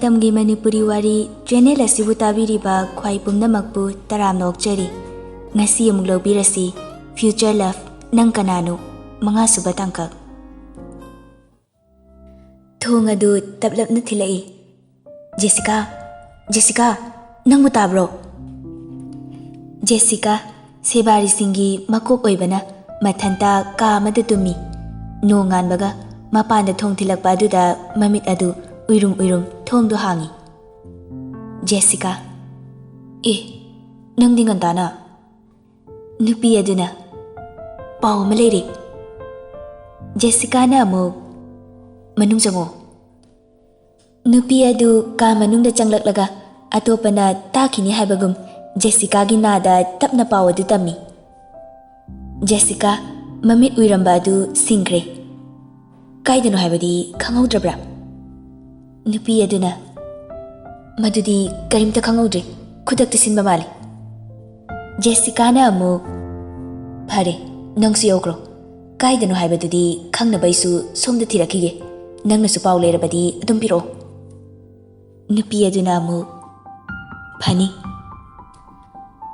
Matamgi Manipuri Wari channel asibu tabiriba khwai pumnamakpu taramna okchari. Ngasi amuk lobirasi Future Love nang Kanano mga suba tangkak. Thong adu tablap na thilai. Jessica, nang mutabro. Jessica, sebari singi makok oibana mathanta ka amada tumi. No nganbaga mapanda thong thilakpa aduda mamit adu uirum thong do hangi. Jessica, nang dingan tana. Nupi aduna pau maleri. Jessica na amuk manung jango. Nupi adu ka manungda changlaklaga atopana takini haibagum Jessica gi nada tapna pau adu tami. Jessica mamit uiramba adu singkre. Kaidano haibadi khangaudrabra. Nupi aduna madudi karimta khangaudre khudakta sinba mali. Jessica na amuk phare nangsi yokro. Kaidano haibadudi khangnabaisu somda thirakige. Nangnasu pau lerabadi adum piro. Nupi aduna amuk phani.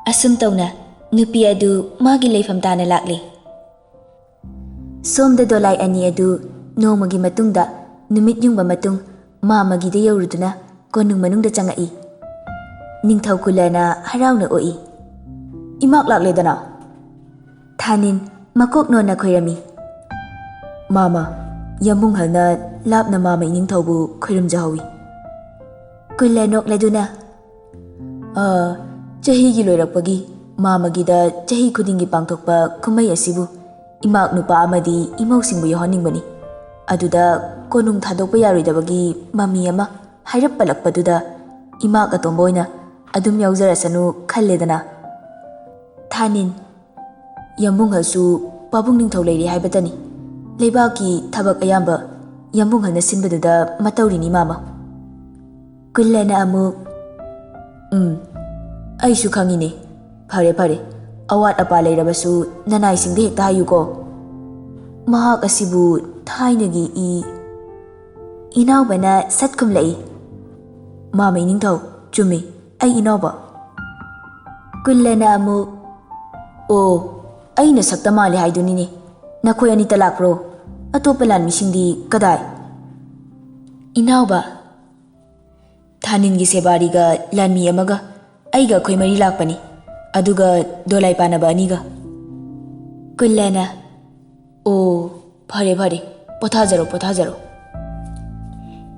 Asum tawna nupi adu magi leifam tana lakle. Somda dolai ani adu nomagi matungda numit yungba matung mamagida yauruduna konung manungda changai. Ningthau kulana harauna oi. Imak lakle dana. Thanin makok nona khoirami. Mama yamung halna lapna mama Ningthaubu khoiram jahawi. Kulanok laduna. Chahi gi loirakpagi mamagida chahi khudingi pangthokpa khumai asibu imak nupa amadi imausingbu yohaningbani. Aduda konung thadokpa yaroidabagi mami ama hairap palakpaduda imak atomboina adum yauzarasanu khalledana. Thanin yambung halsu pabung Ningthau leiri haibadani. Leibaki thabak ayamba yambung halna sinbaduda mataurini mama. Kullana amuk Aisu khangine. Phare awat apa leirabasu nanai singde hekta hayuko. Mahak asibu thainagi inaubana satkum lai. Mama Ningthau chumi ai inauba. Kullana amuk aina sakta mali haidunini. Nakhoi ani talakro. Atopa lan misingdi kadai. Inauba. Thaningi sebariga lanmi amaga aiga khoi mari lakpani. Aduga dolai panaba aniga. Kullana phare pothajaro.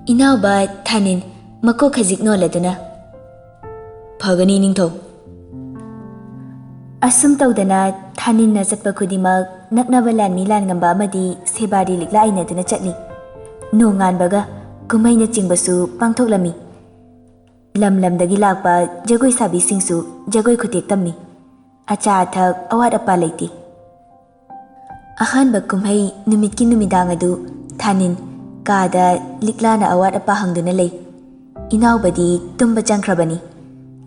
Inauba thanin mako khazik no laduna. Phagani Ningthau. Asum tawdana thanin na chatpa khudimak naknaba lanmi langamba amadi sebari likla aina duna chatli. No nganbaga kumai na chingbasu pangthoklami. Lamdagi lakpa jagoi sabi singsu jagoi khutek tammi. Acha athak awat apa leiti. Ahanba kumhai numitki numidang adu thanin kada liklana awat apa hangduna lei. Inaubadi tumba changkrabani.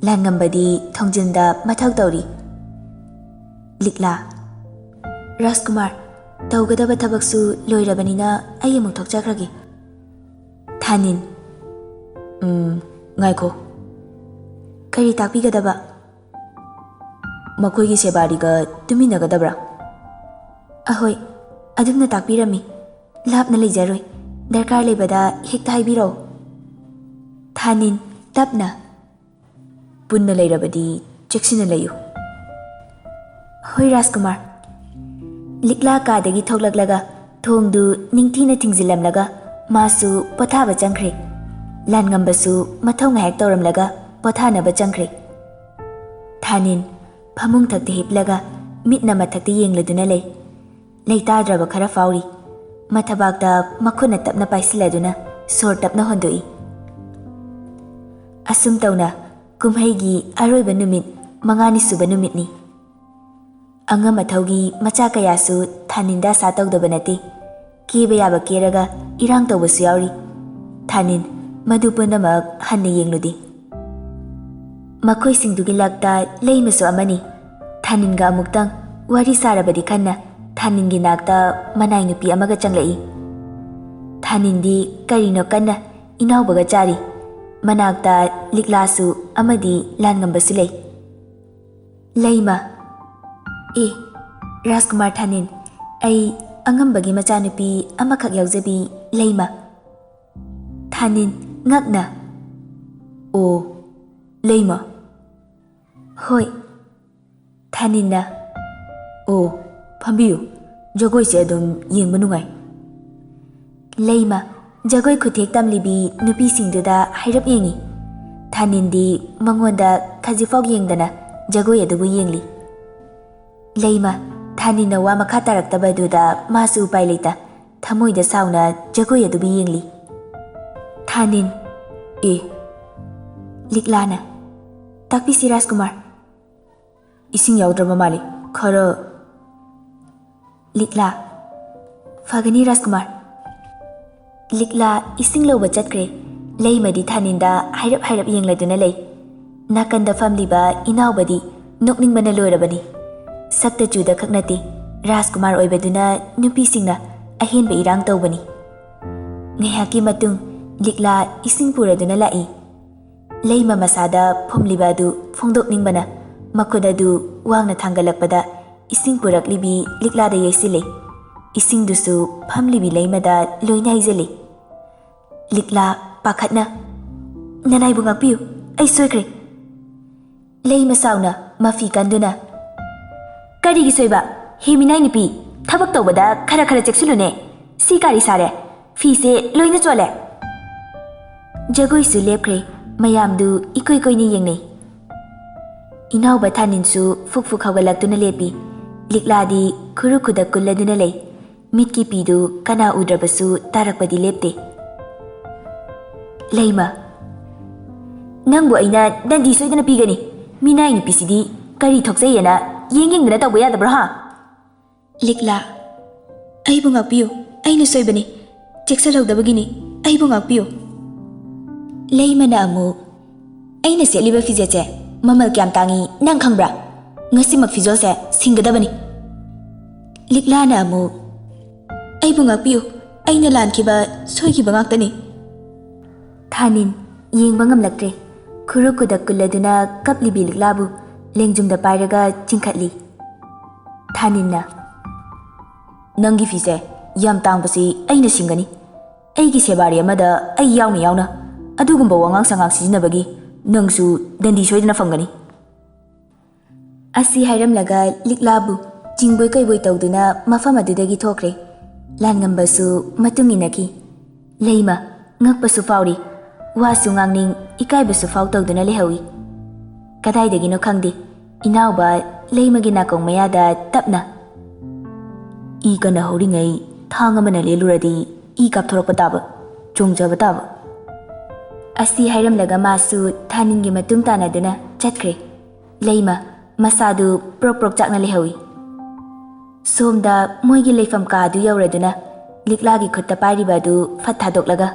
Langambadi thongjinda mathak tawri. Likla. Rajkumar, tawgadaba thabaksu loirabanina ai amuk thokchakragi. Thanin. Ngaiko. Kari takpigadaba. Makoigi sebariga tuminagadabra. Ahoy, adumna takpirami. Lapna leijaroi. Darkar leibada hekta haibiro. Thanin tapna. Punna leirabadi cheksina leiyu. Hoy Rajkumar. Likla kadagi thoklaklaga thongdu ningthina thingzilamlaga masu pothaba changkhre. Lan ngambasu mathau ngahek tawramlaga pothanaba changkhre. Thanin phamung thakti hiplaga mitna mathakti yengladuna lei. Leitadraba khara fauri. Mathabakta makhuna tapna paisiladuna sor tapna hondoi. Asum tawna kumhaigi aroiba numit mangani suba numitni. Anga mathaugi macha kayasu thaninda sa tawdaba nati. Kiba yaba keraga irang tawbasu yauri. Thanin madu punamak hanna yengludi. Makhoi singdugi lakta leimasu amani. Thaninga amuktang wari sarabadi khanna thaningi nakta manai nupi amaga changlai. Thanindi karino kanna inaubaga chari. Manakta Liklasu amadi Langambasi lay. Layma. Rajkumar Thanin, ay angambagi machanupi amakak yawzabi Layma. Thanin ngakna. Layma. Hoi. Thaninna. Phambiyu. Jagoi se adum yengba nungai. Layma. Jagoi khuthek tamlibi nupi singduda hairap yengi. Thanindi mangonda khajifog yengdana jagoi adubu yengli. Layma. Thanina wa makha taraktabaduda masu upai leita. Thamoida sauna jagoi adubu yengli. Thanin. Liklana. Takpisi Rajkumar. Ising yaudraba mali. Khara. Likla. Fagani Rajkumar. Likla ising loba chatkre. Laymadi Thaninda hairap yengladuna lay. Nakanda famliba inaubadi nokningbana loirabani. Sakta chuda khaknati Rajkumar oibaduna nupisingna ahenba irang tawbani. Ngayhaki matung Likla ising puraduna lai. Layma masada phomliba adu phongdokningbana makudadu wangna thangalakpada ising puraklibi Liklada yaisile. Ising dusu phamlibi Laymada loina haizele. Likla pakhatna. Nanay bungakpiyu. Ay soikre. Layma sauna mafi kanduna. Karigi soiba. Heminay nipi. Thabak tawbada khara cheksulune. Si kari sare. Fi se loina chole. Jagoi su lepkre. Mayamdu ikoi ni yengne. Inauba Thaninsu fuk hawalaktuna lepi. Likladi kurukuda kulladuna lay. Mitki pidu kana udrabasu tarakpadi lepte. Layma. Nangbu aina dandi soidana pigani. Minay ni pisidi kari thoksayana yengdana tawba yadabra ha. Likla. Aibu ngakpiyu. Aina soibani. Cheksalawdabagini. Aibu ngakpiyu. Laymana amu. Aina setliba fizetse mamal kyam tangi nang khangbra. Ngasimak fizose singgadabani. Liklana amu. Aibu ngakpiyu. Aina lankiba soikiba ngaktani. Thanin yengba ngamlaktre. Kurukuda kulladuna kaplibi Liklabu lengjungda pairaga chingkhatli. Thaninna. Nangi fise yam tangbasi aina singani. Aigi sebari amada ai yauna. Adugumba wangang sangak sizinabagi nangsu dandi soidana fangani. Asi hairamlaga Liklabu jingboy kaiboi tawduna mafam adudagi thokre. Langambasu matunginaki. Layma ngakpasu fauri. Wasu ngangning ikaibasu faw tawduna lehawi. Kadaidagino khangdi. Inauba Laymagi nakong mayada tapna. Kana horingai thangamana leluradi kapthorokpa taba. Chongjaba taba. Asi hairamlaga masu Thaningi matung tanaduna chatkre. Layma masadu prok chakna lehawi. Somda moigi leifam kaadu yauraduna Liklagi khutta pairibadu fathadoklaga.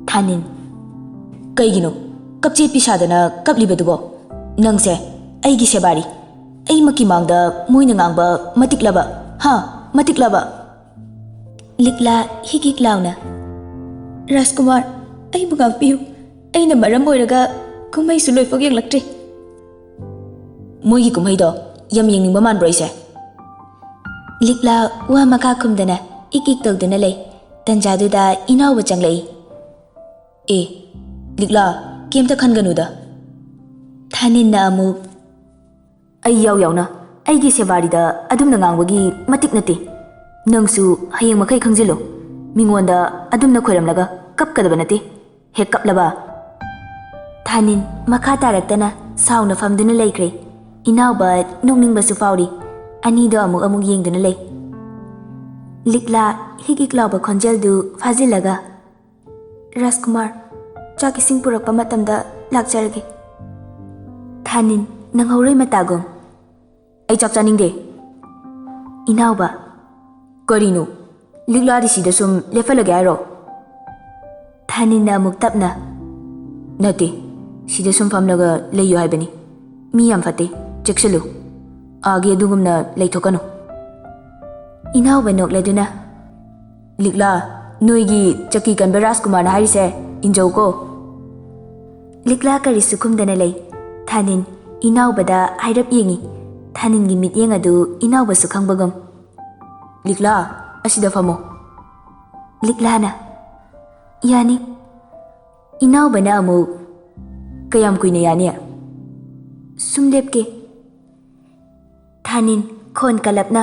Thanin. Kaigino kapche pisadana kaplibadubo. Nangse aigi sebari. Ai maki mangda moina ngangba matiklaba. Matiklaba. Likla hikiklauna. Rajkumar. Ai bugangpiyu. Aina maram oiraga kumai su loifog yenglaktre. Moigi kumaido yam yengningba manbro ise. Likla wa maka khumdana ikik tawduna lay. Tanjaduda inauba changlai. Likla kemta khanganuda. Thaninna amu. Ai yauna. Aigi sebarida adumna ngangbagi matik nate. Nangsu hayeng makai khangjilo. Mingonda adumna khoiramlaga kapkadaba nate. Hek kaplaba. Thanin makha taraktana sauna famduna laikre. Inauba nokningbasu fauri. Anido amuk yengduna lay. Likla hikiklauba khonjeldu fazilaga. Rajkumar chak ising purakpa matamda lakjarage. Thanin nanghoroi matagom. Ai chak chaningde. Inauba. Karino. Likladi sida sum lefalage airo. Thaninna amuk tapna. Nate. Sida sum famlaga layo haibani. Mi yam fate. Cheksalo. Age adugumna laithokano. Inauba nokladuna. Likla. Noigi chaki kanba Rajkumar na harise injauko Likla karisu khumdana lei. Thanin inaubada hairap yengi. Thanin gi mit yeng adu inauba su khangbagam. Likla asida famo. Likla na. Yani. Inauba na amu kayam kuina yani. Sum lepke. Thanin khon kalapna.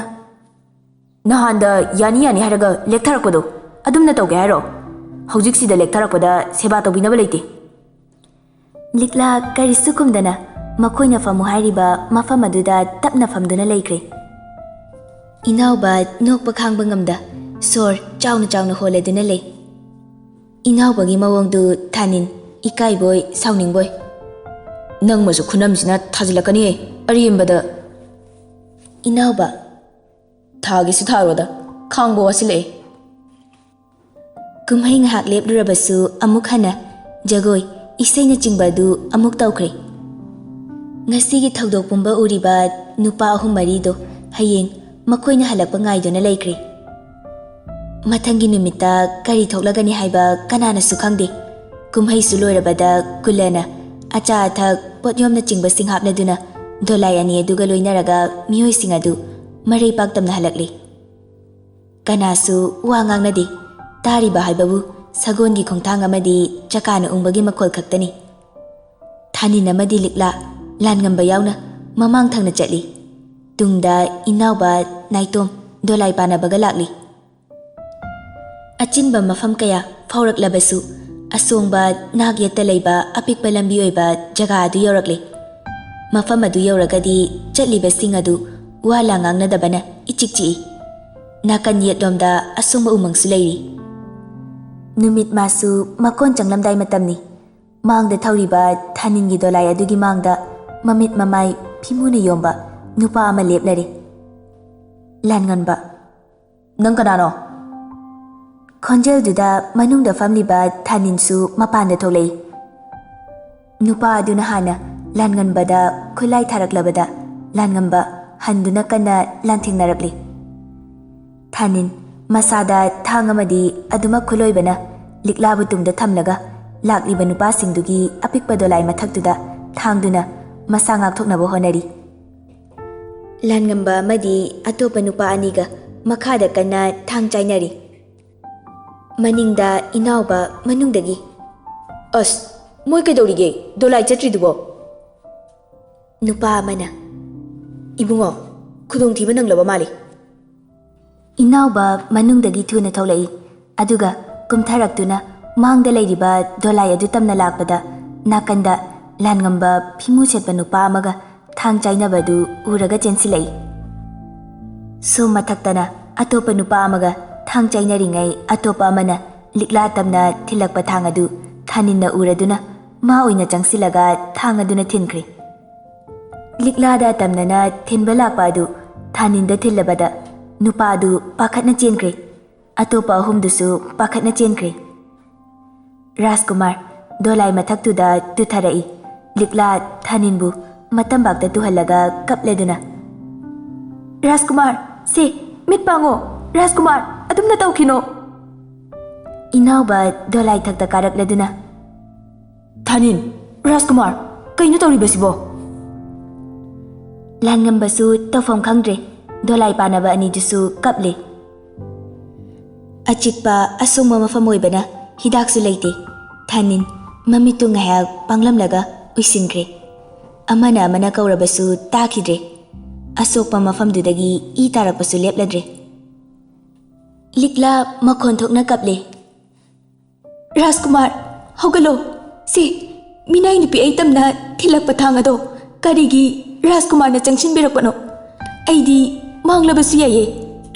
Nahanda yani yani haraga lektharakpado adumna tawge haro. Hojik sida lektharakpada seba tawbinaba leite. Likla karisu khumdana makoina famu hairiba mafam aduda tapna famduna leikre. Inauba nokpa khangba ngamda sor chawna chawna holeduna lei. Inaubagi mawongdu Thanin ikai boy sauning boy. Nang masu khunam sina thajilakani arimbada. Inauba thagi su tharoda khangbo wasile. Kumhai ngahak leplurabasu amuk hana jagoi isaina chingbadu amuk tawkre. Ngasigi thawdok pumba uriba nupa ahum marido hayeng makoina halakpa ngaiduna leikre. Mathangi numita kari thoklagani haiba kanana su khangde. Kumhai su loirabada kulana acha athak potyomna chingba sing hapladuna dolai ani aduga loinaraga miyoi sing adu marai paktamna halakle. Kanasu wa ngangnadi tariba haibabu sagongi khongthang amadi chakana ungbagi makhol khaktani. Thanin amadi Likla lan ngamba yauna mamang thangna chatli. Tungda inauba naitom dolai panabaga lakli. Achinba mafam kaya fauraklabasu asongba nagyata leiba apikpa lambi oiba jaga adu yorakle. Mafam adu yoragadi chatliba sing adu wala ngangnadabana ichikchi. Nakan yetlomda asongba umangsu leiri. Numit masu makon changlamdai matamni. Mangda thawriba Thaningi dolai adugi mangda mamit mamai phimuna yomba nupa ama leplare. Langanba. Nang kanano? Khonjel duda manungda famliba Thaninsu mapanda tholei. Nupa aduna hana langanbada khulai tharaklabada langamba handuna kana lanthingnarapli. Thanin masada thangamadi aduma khuloibana Liklabu tungda thamlaga lakliba nupa singdugi apikpa dolai mathaktuda thangduna masa ngakthoknaba honari. Langamba madi atopa nupa aniga makhada kana thang chainari. Maningda inauba manungdagi. As moi kaidorige dolai chatridubo. Nupa amana. Ibungo khudong thiba nanglaba mali. Inauba manungdagi thuna tholai aduga kumtharaktuna mangda leiriba dolai adu tamna lakpada nakanda langamba phimu setpa nupa amaga thang chainabadu uraga chensilai. So mathaktana atopa nupa amaga thang chainaringai atopa amana Likla tamna thilakpa thang adu Thaninna uraduna ma oina changsilaga thang aduna thinkre. Likla da tamnana thinba lakpa adu Thaninda thillabada nupa adu pakhatna chenkre. Atopa ahumdusu pakhatna chenkre. Rajkumar dolai mathaktuda tutharai. Likla Thaninbu matambakta tuhalaga kapleduna. Rajkumar se mitpango Rajkumar adumna tawkhino. Inauba dolai thakta karakladuna. Thanin Rajkumar kaino tawribasibo. Langambasu tawfam khangdre dolai panaba anidusu kaple. Achikpa asungma mafam oibana hidaksu leite. Thanin mamitu ngayak panglamlaga uisinkhre. Amana amana kaurabasu takhidre. Asokpa mafamdudagi I tarakpasu lepladre. Likla makhon thokna kaple. Rajkumar hogalo si minai nupi ai tamna thilakpa thangado karigi Rajkumar na changsinbirakpano. Aidi manglabasu yaye.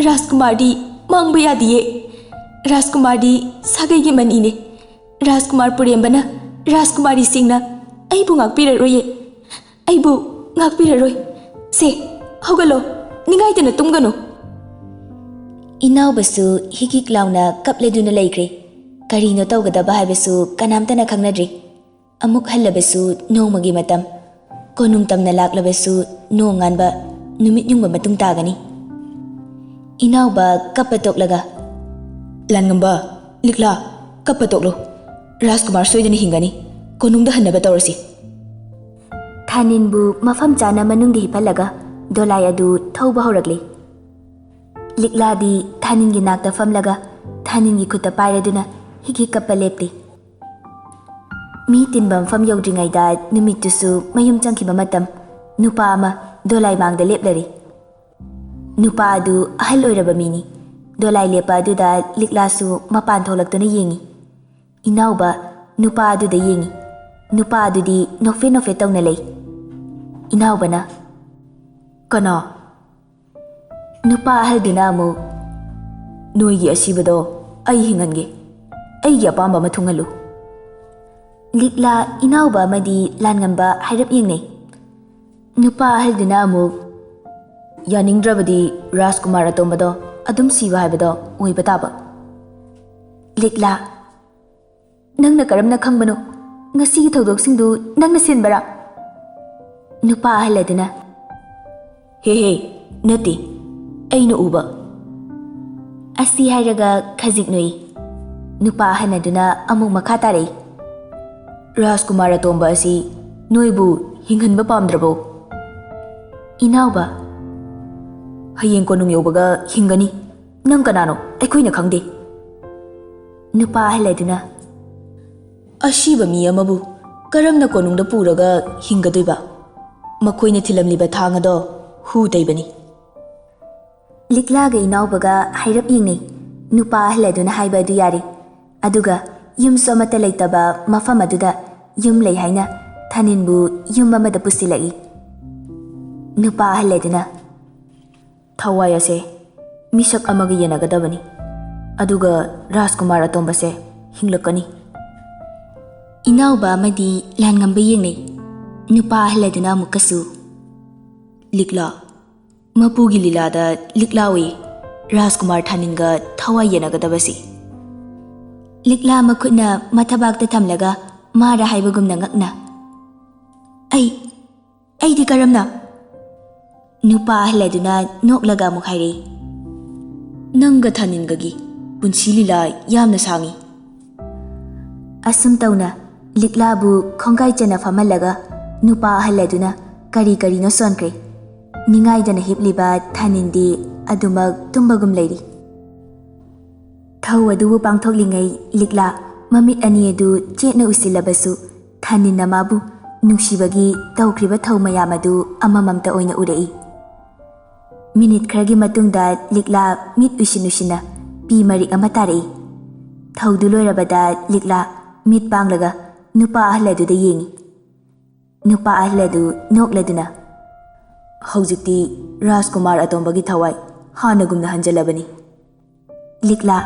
Rajkumar di mangba yadiye. Rajkumar di sagai gi manine. Rajkumar purembana Rajkumari singna aibu ngakpiraroye. Aibu ngakpiraroi. Se hogalo ningaitana tumgano. Inaubasu hikik launa kapleduna leikre. Karino tawgadaba haibasu kanamtana khangnadri. Amuk hallabasu nongmagi matam. Konung tamna laklabasu nonganba numit nyungba matung tagani. Inauba kapatoklaga. Langamba Likla kapatoklo. Rajkumar soidani hingani. ꯀꯣꯅꯨꯡꯗ ꯍꯟꯅꯕ ꯇꯧꯔꯁꯤ꯫ ꯊꯥꯅꯤꯟꯕꯨ ꯃꯐꯝ ꯆꯥꯅ ꯃꯅꯨꯡꯗ ꯍꯤꯞꯍꯜꯂꯒ ꯗꯣꯂꯥꯏ ꯑꯗꯨ ꯊꯧꯕ ꯍꯧꯔꯛꯂꯤ꯫ ꯂꯤꯛꯂꯥꯗꯤ ꯊꯥꯅꯤꯟꯒꯤ ꯅꯥꯛꯇ ꯐꯝꯂꯒ ꯊꯥꯅꯤꯟꯒꯤ ꯈꯨꯠꯇ ꯄꯥꯏꯔꯗꯨꯅ ꯍꯤꯛ ꯍꯤꯛ ꯀꯞꯄ ꯂꯦꯞꯂꯤ꯫ ꯃꯤ ꯇꯤꯟꯕ ꯃꯐꯝ ꯌꯧꯗ꯭ꯔꯤꯉꯩꯗ ꯅꯨꯃꯤꯠꯇꯨꯁꯨ ꯃꯌꯨꯝ ꯆꯪꯈꯤꯕ ꯃꯇꯝ ꯅꯨꯄꯥ ꯑꯃ ꯗꯣꯂꯥꯏ ꯃꯥꯡꯗ ꯂꯦꯞꯂꯔꯤ꯫ ꯅꯨꯄꯥ ꯑꯗꯨ ꯑꯍꯜ ꯑꯣꯏꯔꯕ ꯃꯤꯅꯤ꯫ ꯗꯣꯂꯥꯏ ꯂꯦꯞꯄ ꯑꯗꯨꯗ ꯂꯤꯛꯂꯥꯁꯨ ꯃꯄꯥꯟ ꯊꯣꯛꯂꯛꯇꯨꯅ ꯌꯦꯡꯉꯤ꯫ ꯏꯅꯥꯎꯕ ꯅꯨꯄꯥ ꯑꯗꯨꯗ ꯌꯦꯡꯉꯤ꯫ ꯅꯨꯄꯥ ꯑꯗꯨꯗꯤ ꯅꯣꯛꯐꯦꯠ ꯅꯣꯛꯐꯦꯠ ꯇꯧꯅ ꯂꯩ꯫ ꯏꯅꯥꯎꯕꯅ "ꯀꯅꯥ?" ꯅꯨꯄꯥ ꯑꯍꯜꯗꯨꯅ ꯑꯃꯨꯛ "ꯅꯣꯏꯒꯤ ꯑꯁꯤꯕꯗꯣ ꯑꯩ ꯍꯤꯡꯍꯟꯒꯦ. ꯑꯩꯒꯤ ꯑꯄꯥꯝꯕ ꯑꯃ ꯊꯨꯡꯍꯜꯂꯨ." ꯂꯤꯛꯂꯥ ꯏꯅꯥꯎꯕ ꯑꯃꯗꯤ ꯂꯥꯟꯉꯝꯕ ꯍꯥꯏꯔꯞ ꯌꯦꯡꯅꯩ꯫ ꯅꯨꯄꯥ ꯑꯍꯜꯗꯨꯅ ꯑꯃꯨꯛ "ꯌꯥꯅꯤꯡꯗ꯭ꯔꯕꯗꯤ ꯔꯥꯖꯀꯨꯃꯥꯔ ꯑꯇꯣꯝꯕꯗꯣ ꯑꯗꯨꯝ ꯁꯤꯕ ꯍꯥꯏꯕꯗꯣ ꯑꯣꯏꯕ ꯇꯥꯕ." ꯂꯤꯛꯂꯥ "ꯅꯪꯅ ꯀꯔꯝꯅ ꯈꯪꯕꯅꯣ? ꯉꯁꯤꯒꯤ ꯊꯧꯗꯣꯛꯁꯤꯡꯗꯨ ꯅꯪꯅ ꯁꯤꯟꯕꯔꯥ?" ꯅꯨꯄꯥ ꯑꯍꯜ ꯑꯗꯨꯅ "ꯍꯦ ꯅꯠꯇꯦ, ꯑꯩꯅ ꯎꯕ." ꯑꯁꯤ ꯍꯥꯏꯔꯒ ꯈꯖꯤꯛ ꯅꯣꯛꯏ꯫ ꯅꯨꯄꯥ ꯑꯍꯜ ꯑꯗꯨꯅ ꯑꯃꯨꯛ ꯃꯈꯥ ꯇꯥꯔꯛꯏ꯫ "ꯔꯥꯖꯀꯨꯃꯥꯔ ꯑꯇꯣꯝꯕ ꯑꯁꯤ ꯅꯣꯏꯕꯨ ꯍꯤꯡꯍꯟꯕ ꯄꯥꯝꯗ꯭ꯔꯕꯣ?" ꯏꯅꯥꯎꯕ "ꯍꯌꯦꯡ ꯀꯣꯅꯨꯡ ꯌꯧꯕꯒ ꯍꯤꯡꯒꯅꯤ. ꯅꯪ ꯀꯅꯥꯅꯣ? ꯑꯩꯈꯣꯏꯅ ꯈꯪꯗꯦ." ꯅꯨꯄꯥ ꯑꯍꯜ ꯑꯗꯨꯅ "ꯑꯁꯤꯕ ꯃꯤ ꯑꯃꯕꯨ ꯀꯔꯝꯅ ꯀꯣꯅꯨꯡꯗ ꯄꯨꯔꯒ ꯍꯤꯡꯒꯗꯣꯏꯕ? ꯃꯈꯣꯏꯅ ꯊꯤꯜꯂꯝꯂꯤꯕ ꯊꯥꯡ ꯑꯗꯣ ꯍꯨ ꯇꯩꯕꯅꯤ." ꯂꯤꯛꯂꯥꯒ ꯏꯅꯥꯎꯕꯒ ꯍꯥꯏꯔꯞ ꯌꯦꯡꯅꯩ꯫ ꯅꯨꯄꯥ ꯑꯍꯜ ꯑꯗꯨꯅ ꯍꯥꯏꯕ ꯑꯗꯨ ꯌꯥꯔꯦ꯫ ꯑꯗꯨꯒ ꯌꯨꯝꯁꯨ ꯑꯃꯠꯇ ꯂꯩꯇꯕ ꯃꯐꯝ ꯑꯗꯨꯗ ꯌꯨꯝ ꯂꯩ ꯍꯥꯏꯅ ꯊꯥꯅꯤꯟꯕꯨ ꯌꯨꯝ ꯑꯃꯗ ꯄꯨꯁꯤꯜꯂꯛꯏ꯫ ꯅꯨꯄꯥ ꯑꯍꯜ ꯑꯗꯨꯅ "ꯊꯋꯥꯏ ꯑꯁꯦ ꯃꯤꯁꯛ ꯑꯃꯒ ꯌꯦꯟꯅꯒꯗꯕꯅꯤ. ꯑꯗꯨꯒ ꯔꯥꯖꯀꯨꯃꯥꯔ ꯑꯇꯣꯝꯕꯁꯦ ꯍꯤꯡꯂꯛꯀꯅꯤ." ꯏꯅꯥꯎꯕ ꯑꯃꯗꯤ ꯂꯥꯟꯉꯝꯕ ꯌꯦꯡꯅꯩ꯫ ꯅꯨꯄꯥ ꯑꯍꯜ ꯑꯗꯨꯅ ꯑꯃꯨꯛꯀꯁꯨ "ꯂꯤꯛꯂꯥ, ꯃꯄꯨꯒꯤ ꯂꯤꯂꯥꯗ ꯂꯤꯛꯂꯥ ꯑꯣꯏꯌꯦ ꯔꯥꯖꯀꯨꯃꯥꯔ ꯊꯥꯅꯤꯟꯒ ꯊꯋꯥꯏ ꯌꯦꯟꯅꯒꯗꯕꯁꯤ." ꯂꯤꯛꯂꯥ ꯃꯈꯨꯠꯅ ꯃꯊꯕꯥꯛꯇ ꯊꯝꯂꯒ ꯃꯥꯔ ꯍꯥꯏꯕꯒꯨꯝꯅ ꯉꯛꯅ "ꯑꯩꯗꯤ ꯀꯔꯝꯅ?" ꯅꯨꯄꯥ ꯑꯍꯜ ꯑꯗꯨꯅ ꯅꯣꯛꯂꯒ ꯑꯃꯨꯛ ꯍꯥꯏꯔꯛꯏ꯫ "ꯅꯪꯒ ꯊꯥꯅꯤꯟꯒꯒꯤ ꯄꯨꯟꯁꯤ ꯂꯤꯂꯥ ꯌꯥꯝꯅ ꯁꯥꯡꯉꯤ." ꯑꯁꯨꯝ ꯇꯧꯅ ꯂꯤꯛꯂꯥꯕꯨ ꯈꯣꯡꯒꯥꯏ ꯆꯟꯅ ꯐꯝꯍꯜꯂꯒ ꯅꯨꯄꯥ ꯑꯍꯜ ꯑꯗꯨꯅ ꯀꯔꯤ ꯀꯔꯤꯅꯣ ꯁꯣꯟꯈ꯭ꯔꯦ꯫ ꯅꯤꯡꯉꯥꯏꯗꯅ ꯍꯤꯞꯂꯤꯕ ꯊꯥꯅꯤꯟꯗꯤ ꯑꯗꯨꯃꯛ ꯇꯨꯝꯕꯒꯨꯝ ꯂꯩꯔꯤ꯫ ꯊꯧ ꯑꯗꯨꯕꯨ ꯄꯥꯡꯊꯣꯛꯂꯤꯉꯩ ꯂꯤꯛꯂꯥ ꯃꯃꯤꯠ ꯑꯅꯤ ꯑꯗꯨ ꯆꯦꯠꯅ ꯎꯏꯁꯤꯜꯂꯕꯁꯨ ꯊꯥꯅꯤꯟꯅ ꯃꯥꯕꯨ ꯅꯨꯡꯁꯤꯕꯒꯤ ꯇꯧꯈ꯭ꯔꯤꯕ ꯊꯧ ꯃꯌꯥꯝ ꯑꯗꯨ ꯑꯃꯃꯝꯇ ꯑꯣꯏꯅ ꯎꯔꯛꯏ꯫ ꯃꯤꯅꯤꯠ ꯈꯔꯒꯤ ꯃꯇꯨꯡꯗ ꯂꯤꯛꯂꯥ ꯃꯤꯠ ꯎꯏꯁꯤꯟ ꯎꯏꯁꯤꯟꯅ ꯄꯤ ꯃꯔꯤꯛ ꯑꯃ ꯇꯥꯔꯛꯏ꯫ ꯊꯧꯗꯨ ꯂꯣꯏꯔꯕꯗ ꯂꯤꯛꯂꯥ ꯃꯤꯠ ꯄꯥꯡꯂꯒ ꯅꯨꯄꯥ ꯑꯍꯜ ꯑꯗꯨꯗ ꯌꯦꯡꯉꯤ꯫ ꯅꯨꯄꯥ ꯑꯍꯜ ꯑꯗꯨ ꯅꯣꯛꯂꯗꯨꯅ "ꯍꯧꯖꯤꯛꯇꯤ ꯔꯥꯖꯀꯨꯃꯥꯔ ꯑꯇꯣꯝꯕꯒꯤ ꯊꯋꯥꯏ ꯍꯥꯟꯅꯒꯨꯝꯅ ꯍꯟꯖꯜꯂꯕꯅꯤ." ꯂꯤꯛꯂꯥ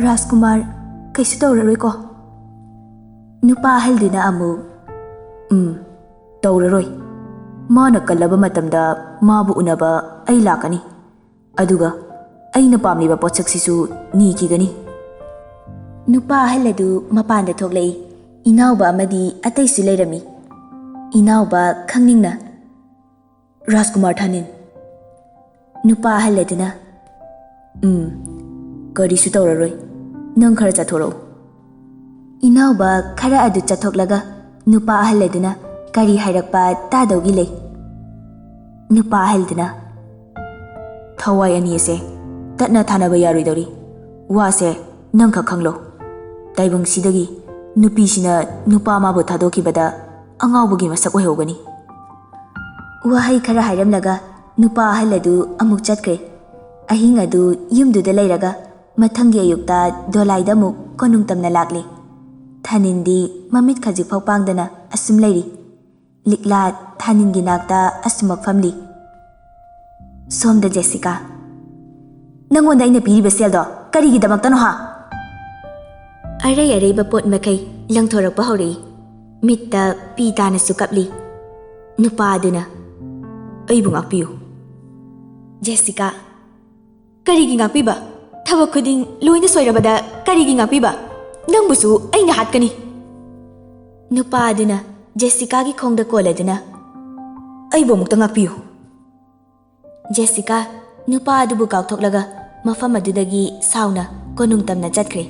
"ꯔꯥꯖꯀꯨꯃꯥꯔ ꯀꯩꯁꯨ ꯇꯧꯔꯔꯣꯏꯀꯣ?" ꯅꯨꯄꯥ ꯑꯍꯜꯗꯨꯅ ꯑꯃꯨꯛ "ꯇꯧꯔꯔꯣꯏ. ꯃꯥꯅ ꯀꯜꯂꯕ ꯃꯇꯝꯗ ꯃꯥꯕꯨ ꯎꯅꯕ ꯑꯩ ꯂꯥꯛꯀꯅꯤ. ꯑꯗꯨꯒ ꯑꯩꯅ ꯄꯥꯝꯂꯤꯕ ꯄꯣꯠꯁꯛꯁꯤꯁꯨ ꯅꯤꯈꯤꯒꯅꯤ." ꯅꯨꯄꯥ ꯑꯍꯜ ꯑꯗꯨ ꯃꯄꯥꯟꯗ ꯊꯣꯛꯂꯛꯏ꯫ ꯏꯅꯥꯎꯕ ꯑꯃꯗꯤ ꯑꯇꯩꯁꯨ ꯂꯩꯔꯝꯃꯤ꯫ ꯏꯅꯥꯎꯕ ꯈꯪꯅꯤꯡꯅ "ꯔꯥꯖꯀꯨꯃꯥꯔ ꯊꯥꯅꯤꯟ." ꯅꯨꯄꯥ ꯑꯍꯜ ꯑꯗꯨꯅ "ꯀꯔꯤꯁꯨ ꯇꯧꯔꯔꯣꯏ. ꯅꯪ ꯈꯔ ꯆꯠꯊꯣꯔꯛꯎ." ꯏꯅꯥꯎꯕ ꯈꯔ ꯑꯗꯨ ꯆꯠꯊꯣꯛꯂꯒ ꯅꯨꯄꯥ ꯑꯍꯜ ꯑꯗꯨꯅ ꯀꯔꯤ ꯍꯥꯏꯔꯛꯄ ꯇꯥꯗꯧꯒꯤ ꯂꯩ꯫ ꯅꯨꯄꯥ ꯑꯍꯜꯗꯨꯅ "ꯊꯋꯥꯏ ꯑꯅꯤ ꯑꯁꯦ ꯇꯠꯅ ꯊꯥꯅꯕ ꯌꯥꯔꯣꯏꯗꯧꯔꯤ. ꯋꯥꯁꯦ ꯅꯪꯈꯛ ꯈꯪꯂꯣ. ꯇꯥꯏꯕꯪꯁꯤꯗꯒꯤ ꯅꯨꯄꯤꯁꯤꯅ ꯅꯨꯄꯥ ꯑꯃꯕꯨ ꯊꯥꯗꯣꯛꯈꯤꯕꯗ ꯑꯉꯥꯎꯕꯒꯤ ꯃꯁꯛ ꯑꯣꯏꯍꯧꯒꯅꯤ." ꯋꯥꯍꯩ ꯈꯔ ꯍꯥꯏꯔꯝꯂꯒ ꯅꯨꯄꯥ ꯑꯍꯜ ꯑꯗꯨ ꯑꯃꯨꯛ ꯆꯠꯈ꯭ꯔꯦ꯫ ꯑꯍꯤꯡ ꯑꯗꯨ ꯌꯨꯝꯗꯨꯗ ꯂꯩꯔꯒ ꯃꯊꯪꯒꯤ ꯑꯌꯨꯛꯇ ꯗꯣꯂꯥꯏꯗ ꯑꯃꯨꯛ ꯀꯣꯅꯨꯡ ꯇꯝꯅ ꯂꯥꯛꯂꯤ꯫ ꯊꯥꯅꯤꯟꯗꯤ ꯃꯃꯤꯠ ꯈꯖꯤꯛꯐꯥꯎ ꯄꯥꯡꯗꯅ ꯑꯁꯨꯝ ꯂꯩꯔꯤ꯫ ꯂꯤꯛꯂꯥ ꯊꯥꯅꯤꯟꯒꯤ ꯅꯥꯛꯇ ꯑꯁꯨꯃꯛ ꯐꯝꯂꯤ꯫ "ꯁꯣꯝꯗ ꯖꯦꯁꯤꯀꯥ, ꯅꯪꯉꯣꯟꯗ ꯑꯩꯅ ꯄꯤꯔꯤꯕ ꯁꯦꯜꯗꯣ ꯀꯔꯤꯒꯤꯗꯃꯛꯇꯅꯣ ꯍꯥ?" ꯑꯔꯩ ꯑꯔꯩꯕ ꯄꯣꯠ ꯃꯈꯩ ꯂꯪꯊꯣꯔꯛꯄ ꯍꯧꯔꯛꯏ꯫ ꯃꯤꯠꯇ ꯄꯤ ꯇꯥꯅꯁꯨ ꯀꯞꯂꯤ꯫ ꯅꯨꯄꯥ ꯑꯗꯨꯅ "ꯑꯩꯕꯨ ꯉꯥꯛꯄꯤꯌꯨ." ꯖꯦꯁꯤꯀꯥ "ꯀꯔꯤꯒꯤ ꯉꯥꯛꯄꯤꯕ? ꯊꯕꯛ ꯈꯨꯗꯤꯡ ꯂꯣꯏꯅ ꯁꯣꯏꯔꯕꯗ ꯀꯔꯤꯒꯤ ꯉꯥꯛꯄꯤꯕ? ꯅꯪꯕꯨꯁꯨ ꯑꯩꯅ ꯍꯥꯠꯀꯅꯤ." ꯅꯨꯄꯥ ꯑꯗꯨꯅ ꯖꯦꯁꯤꯀꯥꯒꯤ ꯈꯣꯡꯗ ꯀꯣꯜꯂꯗꯨꯅ "ꯑꯩꯕꯨ ꯑꯃꯨꯛꯇ ꯉꯥꯛꯄꯤꯌꯨ." ꯖꯦꯁꯤꯀꯥ ꯅꯨꯄꯥ ꯑꯗꯨꯕꯨ ꯀꯥꯎꯊꯣꯛꯂꯒ ꯃꯐꯝ ꯑꯗꯨꯗꯒꯤ ꯁꯥꯎꯅ ꯀꯣꯅꯨꯡ ꯇꯝꯅ ꯆꯠꯈ꯭ꯔꯦ꯫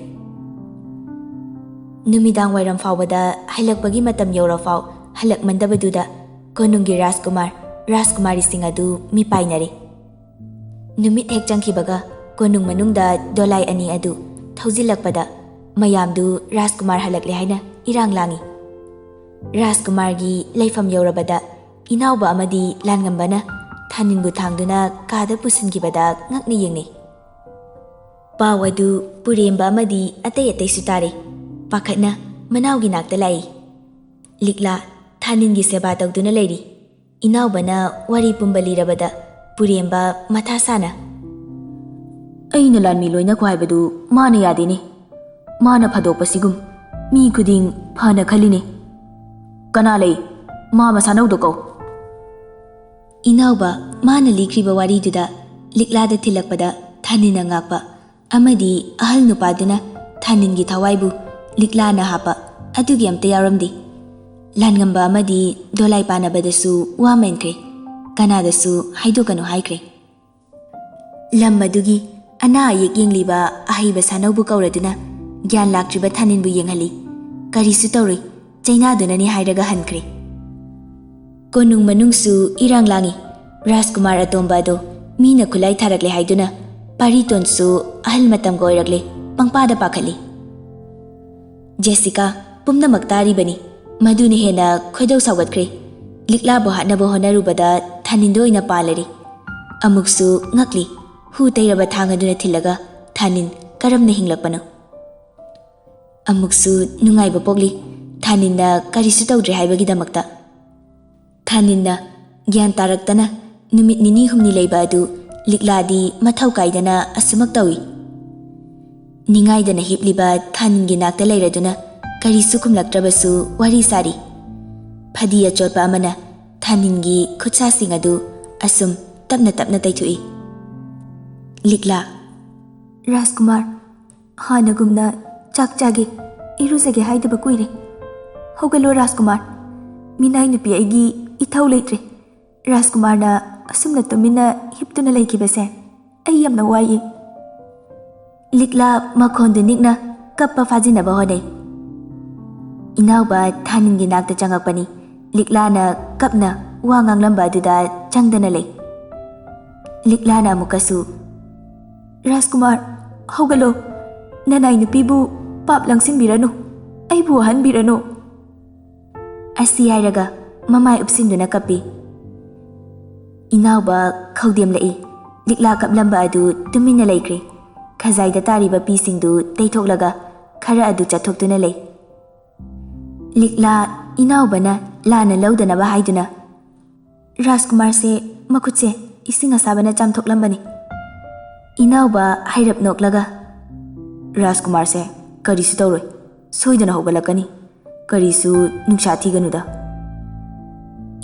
Numidang wairam faubada halakpagi matam yaurafau halakmandabaduda konunggi Rajkumari sing adu mi painari. Numit hek changkibaga konung manungda dolai ani adu thausilakpada mayamdu Rajkumar halakle haina irang langi. Rajkumargi laifam yaurabada inauba amadi langambana thaninbu thangduna kada pusinkibada ngakni yengni. Pawadu puremba amadi atay sutare pakhatna manawgi nakta lai. Likla thaningi seba tawduna leiri. Inaubana wari pumbali rabada puremba mathasana. Aina lanmi loina khwaibadu mana yadini. Mana phadokpasigum mi khuding phana khalini. Kana lei ma masanau doko. Inauba mana likriba wari duda liklada thilakpada thanina ngakpa amadi ahal nupaduna thaningi thawaibu liklana hapa adugi amta yaramdi. Langamba amadi dolai panabadasu wamenkre kanadasu haidokanu haikre. Lammadugi ana ayek yengliba ahiba sanaubu kauraduna gyan laktriba thaninbu yenghali karisu tauri chainadunani hairaga hankre. Konung manungsu irang langi Rajkumar atomba do mina khulai tharakle haiduna paritonsu ahal matam goiragle pangpada pakhali. Jessica pumna maktari bani maduni hena khoidau sawatkhre likla bo hatnabo honarubada thanindoi na palari amuksu ngakli hu tairaba thangaduna thilaga thanin karamna hinglakpano amuksu nungaiba pokli thaninna karisu tawdre haibagi damakta thaninna gyan taraktana numit nini humni leiba adu likladi mathau kaidana asumak tawi ningaidana hipliba thaningi nakta leiraduna karisu kumlaktrabasu wari sari phadi achotpa amana thaningi khutsa adu asum tapna taithui. Likla Rajkumar hanagumna chak chage iruzage haidaba kuire hogalo Rajkumar minai nupi aigi ithau leitre Rajkumar na asumna tumina hiptuna leikibase ai yamna wai. Likla makhonde nikna kappa fajinaba honai. Inauba thaningi nakta changakpani liklana kapna wa nganglamba aduda changdana lei. Liklana mukasu Rajkumar hogalo nanai nupibu pap langsinbirano aibu hanbirano asi hairaga mamai upsinduna kapi. Inauba khaudem lai likla kaplamba adu tumina laikre khazaida tariba pisingdu teithoklaga khara adu chathoktuna lei. Likla inaubana lana laudanaba haiduna Rajkumar se makhutse ising asabana chamthoklambani. Inauba hairap noklaga Rajkumar se karisu tawroi soidana hogalakani karisu nungsa thiganuda.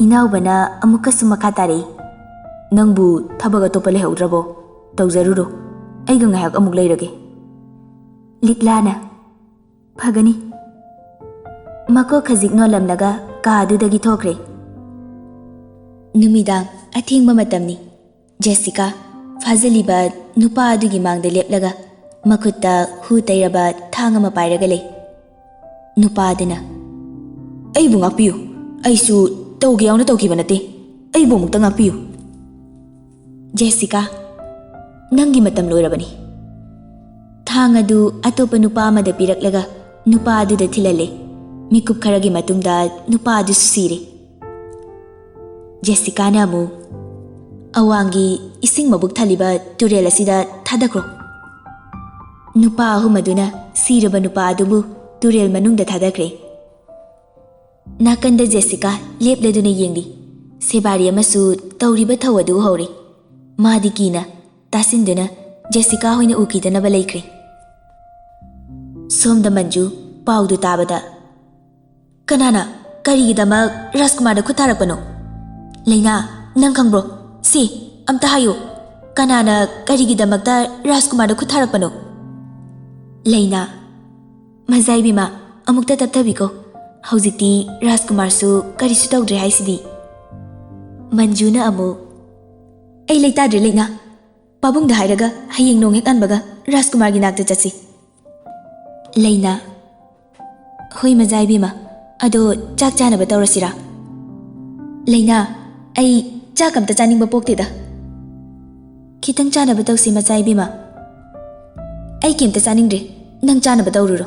Inaubana amukasu makha tarei nangbu thabaga topa lehaudrabo tawjaruro aiga ngayak amuk leirage. Liklana phagani mako khajik no lamlaga ka adudagi thokre. Numidang athingba matamni Jessica fazaliba nupa adugi mangda leplaga makutta hu tairaba thangama pairaga lei. Nupa aduna aibu ngakpiyu aisu tawge yauna tawkiba nate aibu mukta ngakpiyu. Jessica nangi matam loirabani. Thang adu atopa nupa amada piraklaga nupa aduda thilale mikup kharagi matungda nupa adu sire. Jessica na amu awangi ising mabuk thaliba turel asida thadakro. Nupa ahum aduna siraba nupa adubu turel manungda thadakre. Nakanda Jessica lepladuna yengdi sebari amasu tawriba thawadu hori. Madi kina tasinduna Jessica hoina ukidanaba laikre. Somda Manju paudu tabada kanana karigidamak Rajkumar da khutarakpano. Leina nang khangbro si amta hayo kanana karigidamakta Rajkumar da khutarakpano. Leina mazai bima amukta taptabiko haujikti Rajkumar su karisu tawdre haisidi. Manjuna amu ai leitadre leina pabungda hairaga hayeng nong hek anbaga Rajkumar gi nakta chatsi. Leina ꯍꯣꯏ ꯃꯖꯥꯏꯕꯤꯃ ꯑꯗꯣ ꯆꯥꯛ ꯆꯥꯅꯕ ꯇꯧꯔꯁꯤꯔꯥ ꯂꯩꯅꯥ ꯑꯩ ꯆꯥꯛ ꯑꯝꯇ ꯆꯥꯅꯤꯡꯕ ꯄꯣꯛꯇꯦꯗ ꯈꯤꯇꯪ ꯆꯥꯅꯕ ꯇꯧꯁꯤ ꯃꯆꯥꯏꯕꯤꯃ ꯑꯩ ꯀꯩꯝꯇ ꯆꯥꯅꯤꯡꯗ꯭ꯔꯦ ꯅꯪ ꯆꯥꯅꯕ ꯇꯧꯔꯨꯔꯣ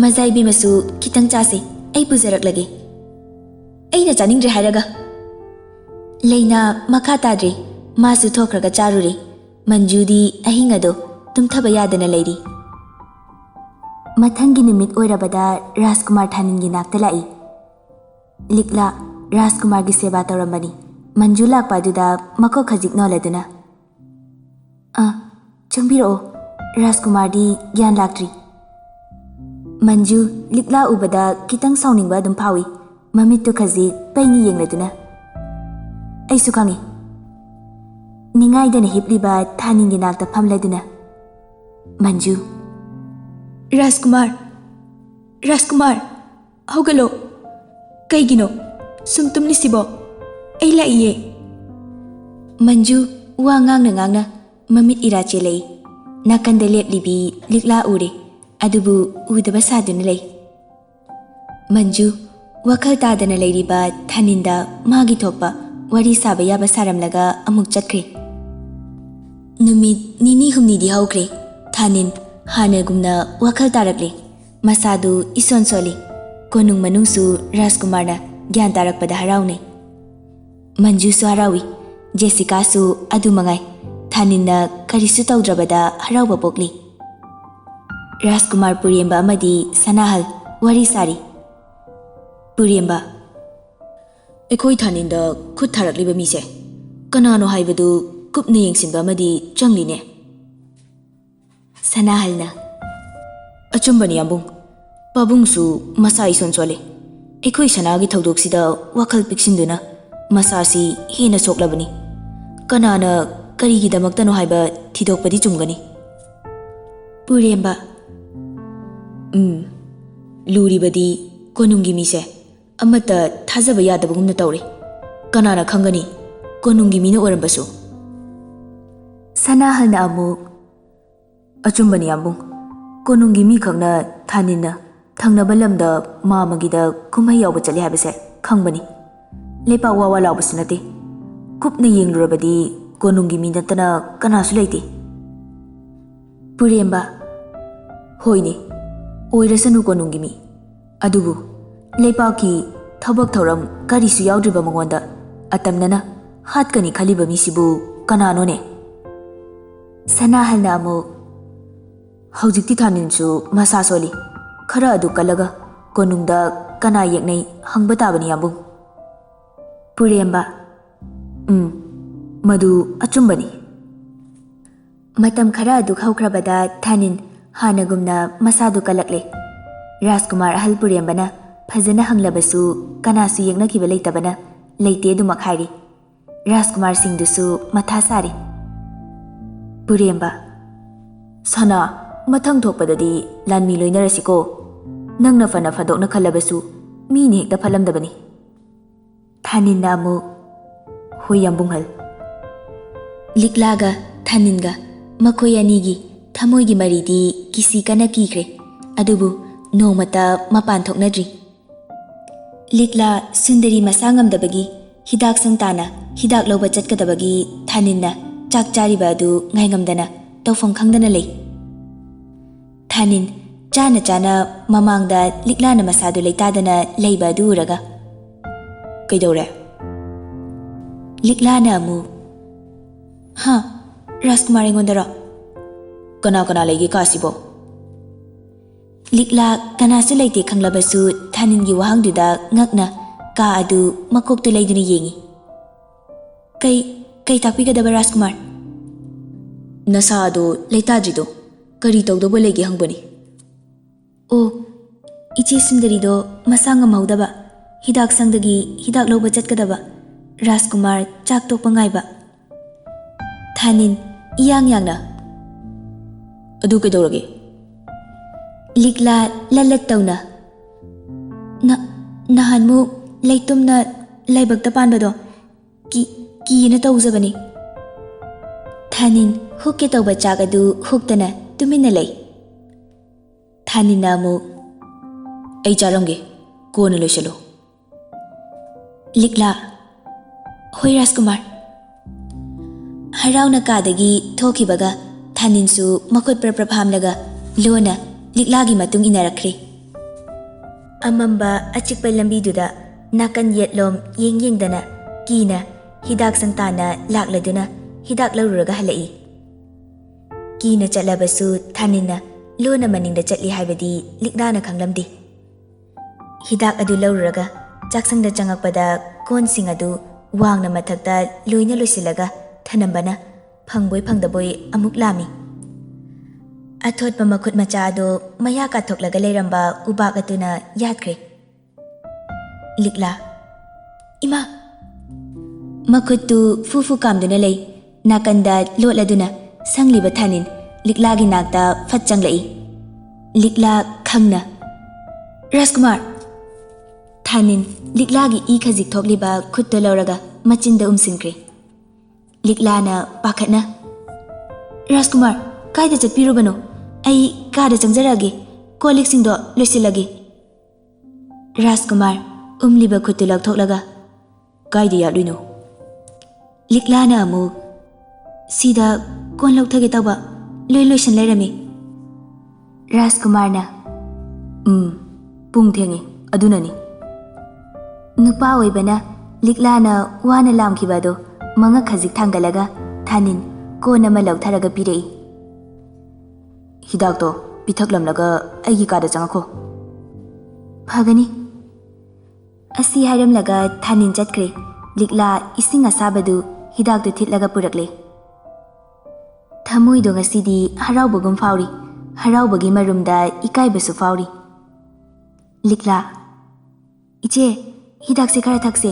ꯃꯖꯥꯏꯕꯤꯃꯁꯨ ꯈꯤꯇꯪ ꯆꯥꯁꯤ ꯑꯩ ꯄꯨꯖꯔꯛꯂꯒꯦ ꯑꯩꯅ ꯆꯥꯅꯤꯡꯗ꯭ꯔꯦ ꯍꯥꯏꯔꯒ ꯂꯩꯅꯥ ꯃꯈꯥ ꯇꯥꯗ꯭ꯔꯤ ꯃꯥꯁꯨ ꯊꯣꯛꯈ꯭ꯔꯒ ꯆꯥꯔꯨꯔꯦ ꯃꯟꯖꯨꯗꯤ ꯑꯍꯤꯡ ꯑꯗꯣ ꯇꯨꯝꯊꯕ ꯌꯥꯗꯅ ꯂꯩꯔꯤ ꯃꯊꯪꯒꯤ ꯅꯨꯃꯤꯠ ꯑꯣꯏꯔꯕꯗ ꯔꯥꯖꯀꯨꯃꯥꯔ ꯊꯥꯅꯤꯟꯒꯤ ꯅꯥꯛꯇ ꯂꯥꯛꯏ ꯂꯤꯛꯂꯥ ꯔꯥꯖꯀꯨꯃꯥꯔꯒꯤ ꯁꯦꯕꯥ ꯇꯧꯔꯝꯕꯅꯤ ꯃꯟꯖꯨ ꯂꯥꯛꯄ ꯑꯗꯨꯗ ꯃꯀꯣꯛ ꯈꯖꯤꯛ ꯅꯣꯜꯂꯗꯨꯅ ꯆꯪꯕꯤꯔꯛꯑꯣ ꯔꯥꯖꯀꯨꯃꯥꯔꯗꯤ ꯒ꯭ꯌꯥꯟ ꯂꯥꯛꯇ꯭ꯔꯤ ꯃꯟꯖꯨ ꯂꯤꯛꯂꯥ ꯎꯕꯗ ꯈꯤꯇꯪ ꯁꯥꯎꯅꯤꯡꯕ ꯑꯗꯨꯝ ꯐꯥꯎꯏ ꯃꯃꯤꯠꯇꯨ ꯈꯖꯤꯛ ꯄꯩꯅꯤ ꯌꯦꯡꯂꯗꯨꯅ ꯑꯩꯁꯨ ꯈꯪꯉꯤ ꯅꯤꯡꯉꯥꯏꯗꯅ ꯍꯤꯞꯂꯤꯕ ꯊꯥꯅꯤꯟꯒꯤ ꯅꯥꯛꯇ ꯐꯝꯂꯗꯨꯅ ꯃꯟꯖꯨ ꯔꯥꯖꯀꯨꯃꯥꯔ ꯍꯧꯒꯠꯂꯣ ꯀꯩꯒꯤꯅꯣ ꯁꯨꯝ ꯇꯨꯝꯂꯤꯁꯤꯕꯣ ꯑꯩ ꯂꯥꯛꯏꯌꯦ ꯃꯟꯖꯨ ꯋꯥ ꯉꯥꯡꯅ ꯉꯥꯡꯅ ꯃꯃꯤꯠ ꯏꯔꯥ ꯆꯦꯜꯂꯛꯏ ꯅꯥꯀꯟꯗ ꯂꯦꯞꯂꯤꯕꯤ ꯂꯤꯛꯂꯥ ꯎꯔꯦ ꯑꯗꯨꯕꯨ ꯎꯗꯕ ꯁꯥꯗꯨꯅ ꯂꯩ ꯃꯟꯖꯨ ꯋꯥꯈꯜ ꯇꯥꯗꯅ ꯂꯩꯔꯤꯕ ꯊꯥꯅꯤꯟꯗ ꯃꯥꯒꯤ ꯊꯣꯛꯄ ꯋꯥꯔꯤ ꯁꯥꯕ ꯌꯥꯕ ꯁꯥꯔꯝꯂꯒ ꯑꯃꯨꯛ ꯆꯠꯈ꯭ꯔꯦ ꯅꯨꯃꯤꯠ ꯅꯤꯅꯤ ꯍꯨꯝꯅꯤꯗꯤ ꯍꯧꯈ꯭ꯔꯦ ꯊꯥꯅꯤꯟ ꯍꯥꯟꯅꯒꯨꯝꯅ ꯋꯥꯈꯜ ꯇꯥꯔꯛꯂꯦ ꯃꯁꯥꯗꯨ ꯏꯁꯣꯟ ꯁꯣꯜꯂꯤ ꯀꯣꯅꯨꯡ ꯃꯅꯨꯡꯁꯨ ꯔꯥꯖꯀꯨꯃꯥꯔꯅ ꯒ꯭ꯌꯥꯟ ꯇꯥꯔꯛꯄꯗ ꯍꯔꯥꯎꯅꯩ ꯃꯟꯖꯨꯁꯨ ꯍꯔꯥꯎꯏ ꯖꯦꯁꯤꯀꯥꯁꯨ ꯑꯗꯨ ꯃꯉꯥꯏ ꯊꯥꯅꯤꯟꯅ ꯀꯔꯤꯁꯨ ꯇꯧꯗ꯭ꯔꯕꯗ ꯍꯔꯥꯎꯕ ꯄꯣꯛꯂꯤ ꯔꯥꯖꯀꯨꯃꯥꯔ ꯄꯨꯔꯦꯝꯕ ꯑꯃꯗꯤ ꯁꯅꯥꯍꯜ ꯋꯥꯔꯤ ꯁꯥꯔꯤ ꯄꯨꯔꯦꯝꯕ ꯑꯩꯈꯣꯏ ꯊꯥꯅꯤꯟꯗ ꯈꯨꯠ ꯊꯥꯔꯛꯂꯤꯕ ꯃꯤꯁꯦ ꯀꯅꯥꯅꯣ ꯍꯥꯏꯕꯗꯨ ꯀꯨꯞꯅ ꯌꯦꯡꯁꯤꯟꯕ ꯑꯃꯗꯤ ꯆꯪꯂꯤꯅꯦ ꯁꯅꯥꯍꯜꯅ ꯑꯆꯨꯝꯕꯅꯤ ꯌꯥꯝꯕꯨꯡ ꯄꯥꯕꯨꯡꯁꯨ ꯃꯁꯥ ꯏꯁꯣꯟ ꯁꯣꯜꯂꯤ ꯑꯩꯈꯣꯏ ꯁꯅꯥꯒꯤ ꯊꯧꯗꯣꯛꯁꯤꯗ ꯋꯥꯈꯜ ꯄꯤꯛꯁꯤꯟꯗꯨꯅ ꯃꯁꯥꯁꯤ ꯍꯦꯟꯅ ꯁꯣꯛꯂꯕꯅꯤ ꯀꯅꯥꯅ ꯀꯔꯤꯒꯤꯗꯃꯛꯇꯅꯣ ꯍꯥꯏꯕ ꯊꯤꯗꯣꯛꯄꯗꯤ ꯆꯨꯝꯒꯅꯤ ꯄꯨꯔꯦꯝꯕ ꯂꯨꯔꯤꯕꯗꯤ ꯀꯣꯅꯨꯡꯒꯤ ꯃꯤꯁꯦ ꯑꯃꯠꯇ ꯊꯥꯖꯕ ꯌꯥꯗꯕꯒꯨꯝꯅ ꯇꯧꯔꯤ ꯀꯅꯥꯅ ꯈꯪꯒꯅꯤ ꯀꯣꯅꯨꯡꯒꯤ ꯃꯤꯅ ꯑꯣꯏꯔꯝꯕꯁꯨ ꯁꯅꯥꯍꯜꯅ ꯑꯃꯨꯛ ꯑꯆꯨꯝꯕꯅꯤ ꯌꯥꯝꯕꯨꯡ ꯀꯣꯅꯨꯡꯒꯤ ꯃꯤꯈꯛꯅ ꯊꯥꯅꯤꯟꯅ ꯊꯪꯅꯕ ꯂꯝꯗ ꯃꯥꯃꯒꯤꯗ ꯀꯨꯝꯍꯩ ꯌꯥꯎꯕ ꯆꯠꯂꯤ ꯍꯥꯏꯕꯁꯦ ꯈꯪꯕꯅꯤ ꯂꯩꯄꯥꯛ ꯋꯥꯋꯥ ꯂꯥꯎꯕꯁꯨ ꯅꯠꯇꯦ ꯀꯨꯞꯅ ꯌꯦꯡꯂꯨꯔꯕꯗꯤ ꯀꯣꯅꯨꯡꯒꯤ ꯃꯤ ꯅꯠꯇꯅ ꯀꯅꯥꯁꯨ ꯂꯩꯇꯦ ꯄꯨꯔꯦꯝꯕ ꯍꯣꯏꯅꯦ ꯑꯣꯏꯔꯁꯅꯨ ꯀꯣꯅꯨꯡꯒꯤ ꯃꯤ ꯑꯗꯨꯕꯨ ꯂꯩꯄꯥꯛꯀꯤ ꯊꯕꯛ ꯊꯧꯔꯝ ꯀꯔꯤꯁꯨ ꯌꯥꯎꯗ꯭ꯔꯤꯕ ꯃꯉꯣꯟꯗ ꯑꯇꯝꯅꯅ ꯍꯥꯠꯀꯅꯤ ꯈꯜꯂꯤꯕ ꯃꯤꯁꯤꯕꯨ ꯀꯅꯥꯅꯣꯅꯦ ꯁꯅꯥꯍꯜꯅ ꯑꯃꯨꯛ ꯍꯧꯖꯤꯛꯇꯤ ꯊꯥꯅꯤꯟꯁꯨ ꯃꯁా ꯁꯣꯜꯂꯤ ꯈꯔ ꯑꯗꯨ ꯀꯜꯂꯒ ꯀꯣꯅꯨꯡꯗ ꯀꯅꯥ ꯌꯦꯛꯅꯩ ꯍꯪꯕ ꯇꯥꯕꯅꯤ ꯌꯥꯝꯕꯨꯡ ꯄꯨꯔꯦꯝꯕ ꯃꯗꯨ ꯑꯆꯨꯝꯕꯅꯤ ꯃꯇꯝ ꯈꯔ ꯑꯗꯨ ꯍꯧꯈ꯭ꯔꯕꯗ ꯊꯥꯅꯤꯟ ꯍꯥꯟꯅꯒꯨꯝꯅ ꯃꯁꯥꯗꯨ ꯀꯜꯂꯛꯂꯦ ꯔꯥꯖꯀꯨꯃꯥꯔ ꯑꯍꯜ ꯄꯨꯔꯦꯝꯕꯅ ꯐꯖꯅ ꯍꯪꯂꯕꯁꯨ ꯀꯅꯥꯁꯨ ꯌꯦꯛꯅꯈꯤꯕ ꯂꯩꯇꯕꯅ ꯂꯩꯇꯦ ꯑꯗꯨꯃꯛ ꯍꯥꯏꯔꯤ ꯔꯥꯖꯀꯨꯃꯥꯔꯁꯤꯡꯗꯨꯁꯨ ꯃꯊꯥ ꯁꯥꯔꯤ ꯄꯨꯔꯦꯝꯕ ꯁꯅꯥ ꯃꯊꯪ ꯊꯣꯛꯄꯗꯗꯤ ꯂꯥꯟꯃꯤ ꯂꯣꯏꯅꯔꯁꯤꯀꯣ ꯅꯪꯅ ꯐꯅ ꯐꯥꯗꯣꯛꯅ ꯈꯜꯂꯕꯁꯨ ꯃꯤꯅ ꯍꯦꯛꯇ ꯐꯠꯂꯝꯗꯕꯅꯤ ꯊꯥꯅꯤꯟꯅ ꯑꯃꯨꯛ ꯍꯣꯏ ꯌꯥꯝꯕꯨꯡꯍꯜ ꯂꯤꯛꯂꯥꯒ ꯊꯥꯅꯤꯟꯒ ꯃꯈꯣꯏ ꯑꯅꯤꯒꯤ ꯊꯃꯣꯏꯒꯤ ꯃꯔꯤꯗꯤ ꯀꯤꯁꯤ ꯀꯟꯅ ꯀꯤꯈ꯭ꯔꯦ ꯑꯗꯨꯕꯨ ꯅꯣꯡꯃꯇ ꯃꯄꯥꯟ ꯊꯣꯛꯅꯗ꯭ꯔꯤ ꯂꯤꯛꯂꯥ ꯁꯨꯟꯗꯔꯤ ꯃꯁꯥ ꯉꯝꯗꯕꯒꯤ ꯍꯤꯗꯥꯛ ꯁꯪ ꯇꯥꯅ ꯍꯤꯗꯥꯛ ꯂꯧꯕ ꯆꯠꯀꯗꯕꯒꯤ ꯊꯥꯅꯤꯟꯅ ꯆꯥꯛ ꯆꯥꯔꯤꯕ ꯑꯗꯨ ꯉꯥꯏꯉꯝꯗꯅ ꯇꯧꯐꯝ ꯈꯪꯗꯅ ꯂꯩ ꯊꯥꯅꯤꯟ ꯆꯥꯅ ꯆꯥꯅ ꯃꯃꯥꯡꯗ ꯂꯤꯛꯂꯥꯅ ꯃꯁꯥꯗꯨ ꯂꯩꯇꯥꯗꯅ ꯂꯩꯕ ꯑꯗꯨ ꯎꯔꯒ ꯀꯩꯗꯧꯔꯦ ꯂꯤꯛꯂꯥꯅ ꯑꯃꯨꯛ ꯔꯥꯖꯀꯨꯃꯥꯔ ꯑꯩꯉꯣꯟꯗꯔꯣ ꯀꯅꯥ ꯀꯅꯥ ꯂꯩꯒꯦ ꯀꯥꯁꯤꯕꯣ ꯂꯤꯛꯂꯥ ꯀꯅꯥꯁꯨ ꯂꯩꯇꯦ ꯈꯪꯂꯕꯁꯨ ꯊꯥꯅꯤꯟꯒꯤ ꯋꯥꯍꯪꯗꯨꯗ ꯉꯛꯅ ꯀꯥ ꯑꯗꯨ ꯃꯀꯣꯛꯇꯨ ꯂꯩꯗꯨꯅ ꯌꯦꯡꯉꯤ ꯀꯩ ꯇꯥꯛꯄꯤꯒꯗꯕ ꯔꯥꯖꯀꯨꯃꯥꯔ ꯅꯁꯥ ꯑꯗꯣ ꯂꯩꯇꯥꯗ꯭ꯔꯤꯗꯣ ꯀꯔꯤ ꯇꯧꯗꯧꯕ ꯂꯩꯒꯦ ꯍꯪꯕꯅꯤ ꯑꯣ ꯏꯆꯦ ꯁꯨꯟꯗꯔꯤꯗꯣ ꯃꯁꯥ ꯉꯝꯍꯧꯗꯕ ꯍꯤꯗꯥꯛ ꯁꯪꯗꯒꯤ ꯍꯤꯗꯥꯛ ꯂꯧꯕ ꯆꯠꯀꯗꯕ ꯔꯥꯖꯀꯨꯃꯥꯔ ꯆꯥꯛ ꯇꯣꯛꯄ ꯉꯥꯏꯕ ꯊꯥꯅꯤꯟ ꯏꯌꯥꯡ ꯌꯥꯡꯅ ꯑꯗꯨ ꯀꯩꯗꯧꯔꯒꯦ ꯂꯤꯛꯂꯥ ꯂꯂꯛ ꯇꯧꯅ ꯅꯍꯥꯟꯃꯨꯛ ꯂꯩꯇꯨꯝꯅ ꯂꯥꯏꯕꯛꯇ ꯄꯥꯟꯕꯗꯣ ꯀꯤꯅ ꯇꯧꯖꯕꯅꯤ ꯊꯥꯅꯤꯟ ꯍꯨꯛꯀꯦ ꯇꯧꯕ ꯆꯥꯛ ꯑꯗꯨ ꯍꯨꯛꯇꯅ ꯇꯨꯃꯤꯟꯅ ꯂꯩ ꯊꯥꯅꯤꯟꯅ ꯑꯃꯨꯛ ꯑꯩ ꯆꯥꯔꯝꯒꯦ ꯀꯣꯟꯅ ꯂꯣꯏꯁꯤꯜꯂꯣ ꯂꯤꯛꯂꯥ ꯍꯣꯏ ꯔꯥꯖꯀꯨꯃꯥꯔ ꯍꯔꯥꯎꯅ ꯀꯥꯗꯒꯤ ꯊꯣꯛꯈꯤꯕꯒ ꯊꯥꯅꯤꯟꯁꯨ ꯃꯈꯨꯠ ꯄ꯭ꯔꯞ ꯍꯥꯝꯂꯒ ꯂꯣꯟꯅ ꯂꯤꯛꯂꯥꯒꯤ ꯃꯇꯨꯡ ꯏꯟꯅꯔꯛꯈ꯭ꯔꯦ ꯑꯃꯝꯕ ꯑꯆꯤꯛꯄ ꯂꯝꯕꯤꯗꯨꯗ ꯅꯥꯀꯟ ꯌꯦꯠꯂꯣꯝ ꯌꯦꯡꯗꯅ ꯀꯤꯅ ꯍꯤꯗꯥꯛ ꯁꯪꯇꯥꯅ ꯂꯥꯛꯂꯗꯨꯅ ꯍꯤꯗꯥꯛ ꯂꯧꯔꯨꯔꯒ ꯍꯜꯂꯛꯏ ꯀꯤꯅ ꯆꯠꯂꯕꯁꯨ ꯊꯥꯅꯤꯟꯅ ꯂꯣꯟꯅ ꯃꯅꯤꯡꯗ ꯆꯠꯂꯤ ꯍꯥꯏꯕꯗꯤ ꯂꯤꯛꯂꯥꯅ ꯈꯪꯂꯝꯗꯦ ꯍꯤꯗꯥꯛ ꯑꯗꯨ ꯂꯧꯔꯨꯔꯒ ꯆꯥꯛꯁꯪꯗ ꯆꯪꯉꯛꯄꯗ ꯀꯣꯟꯁꯤꯡ ꯑꯗꯨ ꯋꯥꯡꯅ ꯃꯊꯛꯇ ꯂꯣꯏꯅ ꯂꯣꯏꯁꯤꯜꯂꯒ ꯊꯅꯝꯕꯅ ꯐꯪꯕꯣꯏ ꯐꯪꯗꯕꯣꯏ ꯑꯃꯨꯛ ꯂꯥꯝꯃꯤ ꯑꯊꯣꯠꯄ ꯃꯈꯨꯠ ꯃꯆꯥ ꯑꯗꯨ ꯃꯌꯥ ꯀꯥꯊꯣꯛꯂꯒ ꯂꯩꯔꯝꯕ ꯎꯕꯥꯛ ꯑꯗꯨꯅ ꯌꯥꯠꯈ꯭ꯔꯦ ꯂꯤꯛꯂꯥ ꯏꯃꯥ ꯃꯈꯨꯠꯇꯨ ꯐꯨ ꯀꯥꯝꯗꯨꯅ ꯂꯩ ꯅꯥꯀꯟꯗ ꯂꯣꯠꯂꯗꯨꯅ ꯁꯪꯂꯤꯕ ꯊꯥꯅꯤꯟ ꯂꯤꯛꯂꯥꯒꯤ ꯅꯥꯛꯇ ꯐꯠ ꯆꯪꯂꯛꯏ ꯂꯤꯛꯂꯥ ꯈꯪꯅ ꯔꯥꯖꯀꯨꯃꯥꯔ ꯊꯥꯅꯤꯟ ꯂꯤꯛꯂꯥꯒꯤ ꯏ ꯈꯖꯤꯛ ꯊꯣꯛꯂꯤꯕ ꯈꯨꯠꯇꯨ ꯂꯧꯔꯒ ꯃꯆꯤꯟꯗ ꯎꯝꯁꯤꯟꯈ꯭ꯔꯦ ꯂꯤꯛꯂꯥꯅ ꯄꯥꯈꯠꯅ ꯔꯥꯖꯀꯨꯃꯥꯔ ꯀꯥꯏꯗ ꯆꯠꯄꯤꯔꯨꯕꯅꯣ ꯑꯩ ꯀꯥꯗ ꯆꯪꯖꯔꯛꯑꯒꯦ ꯀꯣꯜ ꯂꯤꯛꯁꯤꯡꯗꯣ ꯂꯣꯏꯁꯤꯜꯂꯒꯦ ꯔꯥꯖꯀꯨꯃꯥꯔ ꯎꯝꯂꯤꯕ ꯈꯨꯠꯇꯨ ꯂꯧꯊꯣꯛꯂꯒ ꯀꯥꯏꯗ ꯌꯥꯠꯂꯨꯏꯅꯣ ꯂꯤꯛꯂꯥꯅ ꯑꯃꯨꯛ ꯁꯤꯗ ꯀꯣꯟ ꯂꯧꯊꯒꯦ ꯇꯧꯕ ꯂꯣꯏꯁꯤꯟ ꯂꯩꯔꯝꯃꯤ ꯔꯥꯖꯀꯨꯃꯥꯔꯅ ꯄꯨꯡ ꯊꯦꯡꯉꯦ ꯑꯗꯨꯅꯅꯤ ꯅꯨꯄꯥ ꯑꯣꯏꯕꯅ ꯂꯤꯛꯂꯥꯅ ꯋꯥꯅ ꯂꯥꯝꯈꯤꯕ ꯑꯗꯣ ꯃꯉꯛ ꯈꯖꯤꯛ ꯊꯥꯡꯒꯠꯂꯒ ꯊꯥꯅꯤꯟ ꯀꯣꯟ ꯑꯃ ꯂꯧꯊꯔꯒ ꯄꯤꯔꯛꯏ ꯍꯤꯗꯥꯛꯇꯣ ꯄꯤꯊꯛꯂꯝꯂꯒ ꯑꯩꯒꯤ ꯀꯥꯗ ꯆꯪꯉꯛꯈꯣ ꯐꯒꯅꯤ ꯑꯁꯤ ꯍꯥꯏꯔꯝꯂꯒ ꯊꯥꯅꯤꯟ ꯆꯠꯈ꯭ꯔꯦ ꯂꯤꯛꯂꯥ ꯏꯁꯤꯡ ꯑꯁꯥꯕꯗꯨ ꯍꯤꯗꯥꯛꯇꯨ ꯊꯤꯠꯂꯒ ꯄꯨꯔꯛꯂꯦ ꯊꯃꯣꯏꯗꯣ ꯉꯁꯤꯗꯤ ꯍꯔꯥꯎꯕꯒꯨꯝ ꯐꯥꯎꯔꯤ ꯍꯔꯥꯎꯕꯒꯤ ꯃꯔꯨꯝꯗ ꯏꯀꯥꯏꯕꯁꯨ ꯐꯥꯎꯔꯤ ꯂꯤꯛꯂꯥ ꯏꯆꯦ ꯍꯤꯗꯥꯛꯁꯦ ꯈꯔ ꯊꯛꯁꯦ